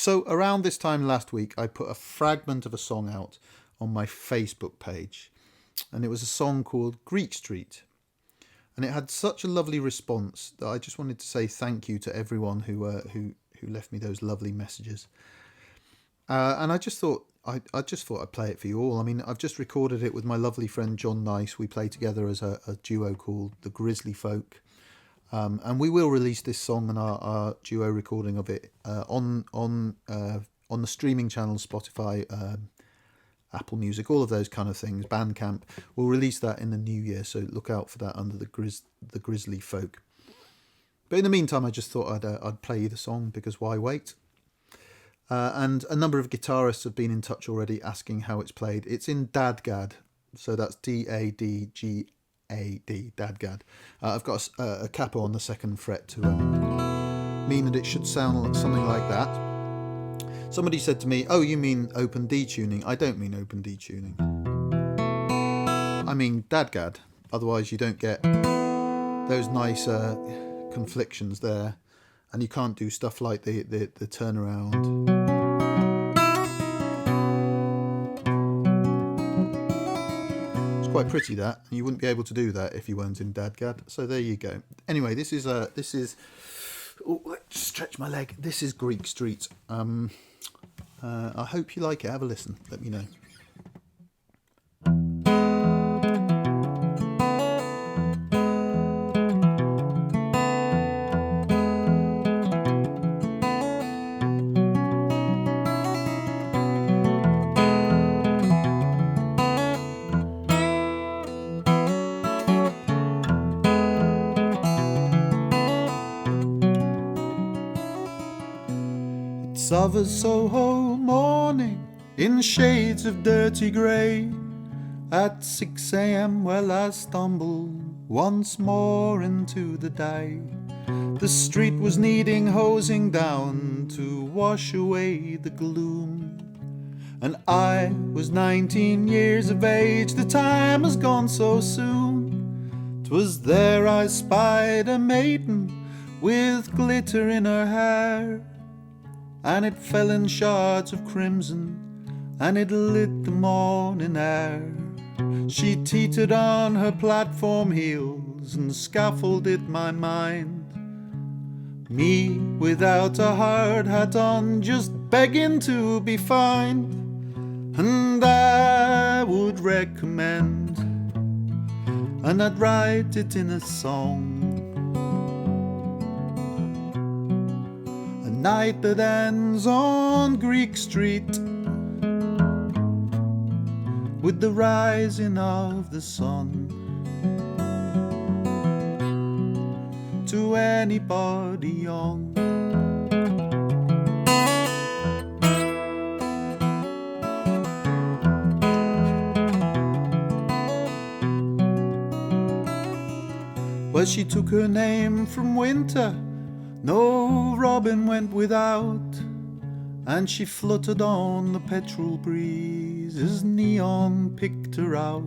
So around this time last week, I put a fragment of a song out on my Facebook page, and it was a song called Greek Street. And it had such a lovely response that I just wanted to say thank you to everyone who left me those lovely messages. And I just thought I'd play it for you all. I mean, I've just recorded it with my lovely friend John Nice. We play together as a duo called the Grizzly Folk. And we will release this song and our duo recording of it on the streaming channels, Spotify, Apple Music, all of those kind of things, Bandcamp. We'll release that in the new year, so look out for that under the Grizzly Folk. But in the meantime, I just thought I'd play you the song, because why wait? And a number of guitarists have been in touch already asking how it's played. It's in Dadgad, so that's Dadgad, Dadgad. I've got a capo on the second fret to mean that it should sound like something like that. Somebody said to me, "Oh, you mean open D tuning?" I don't mean open D tuning. I mean Dadgad. Otherwise, you don't get those nice conflictions there, and you can't do stuff like the turnaround. It's quite pretty, that. You wouldn't be able to do that if you weren't in Dadgad. So there you go. Anyway, this is. Oh, let's stretch my leg. This is Greek Street. I hope you like it. Have a listen. Let me know. It's of a Soho morning in shades of dirty grey. At 6 a.m. well I stumbled once more into the day. The street was needing hosing down to wash away the gloom, and I was 19 years of age. The time has gone so soon. 'Twas there I spied a maiden with glitter in her hair, and it fell in shards of crimson, and it lit the morning air. She teetered on her platform heels and scaffolded my mind. Me without a hard hat on, just begging to be fined. And I would recommend, and I'd write it in a song, a night that ends on Greek Street with the rising of the sun. To anybody young, well, she took her name from winter, no robin went without, and she fluttered on the petrol breeze as neon picked her out.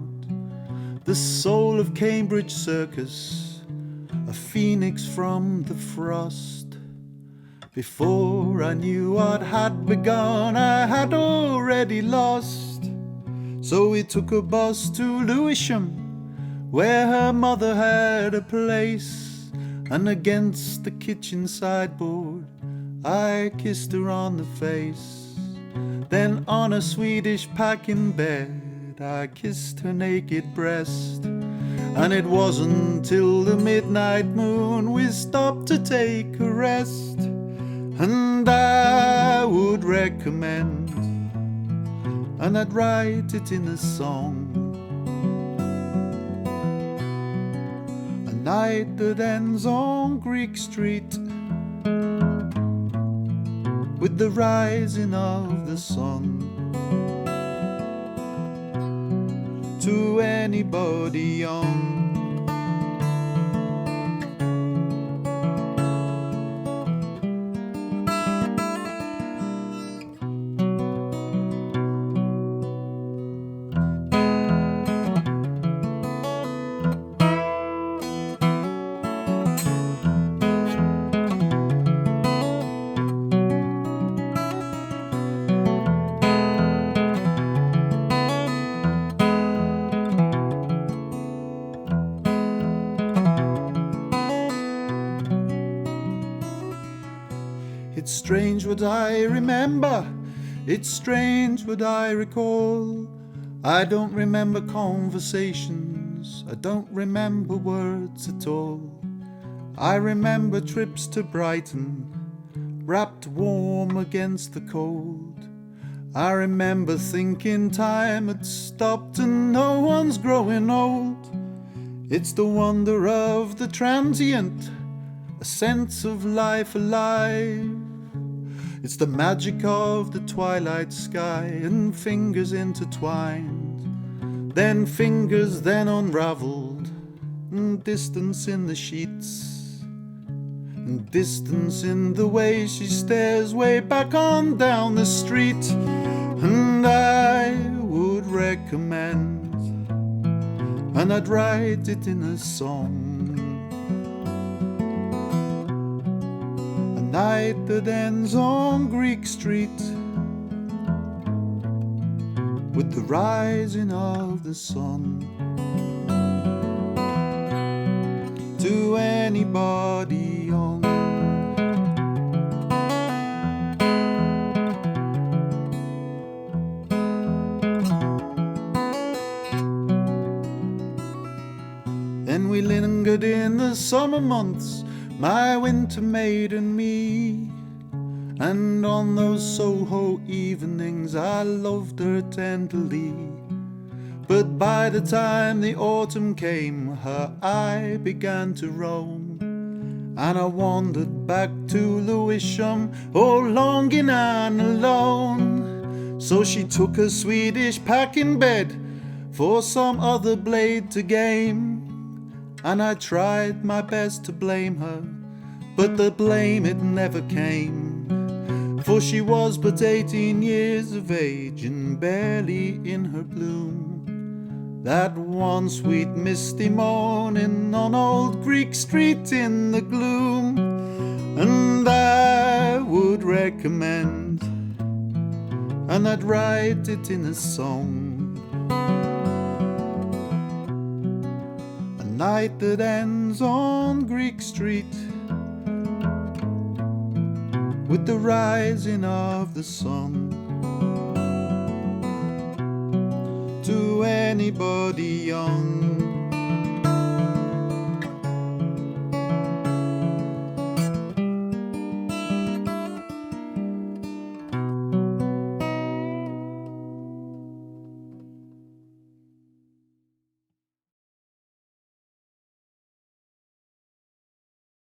The soul of Cambridge Circus, a phoenix from the frost. Before I knew what had begun, I had already lost. So we took a bus to Lewisham, where her mother had a place, and against the kitchen sideboard I kissed her on the face. Then on a Swedish packing bed I kissed her naked breast. And it wasn't till the midnight moon we stopped to take a rest. And I would recommend, and I'd write it in a song, a night that ends on Greek Street with the rising of the sun. To anybody young, what I remember, it's strange what I recall. I don't remember conversations, I don't remember words at all. I remember trips to Brighton, wrapped warm against the cold. I remember thinking time had stopped and no one's growing old. It's the wonder of the transient, a sense of life alive. It's the magic of the twilight sky and fingers intertwined, then fingers then unravelled, and distance in the sheets, and distance in the way she stares way back on down the street. And I would recommend, and I'd write it in a song, a night that ends on Greek Street with the rising of the sun. To anybody young, then we lingered in the summer months, my winter maid and me, and on those Soho evenings I loved her tenderly. But by the time the autumn came, her eye began to roam, and I wandered back to Lewisham, oh longing and alone. So she took her Swedish pack in bed for some other blade to game, and I tried my best to blame her, but the blame it never came, for she was but 18 years of age and barely in her bloom. That one sweet misty morning on old Greek Street in the gloom. And I would recommend, and I'd write it in a song, a night that ends on Greek Street with the rising of the sun. To anybody young,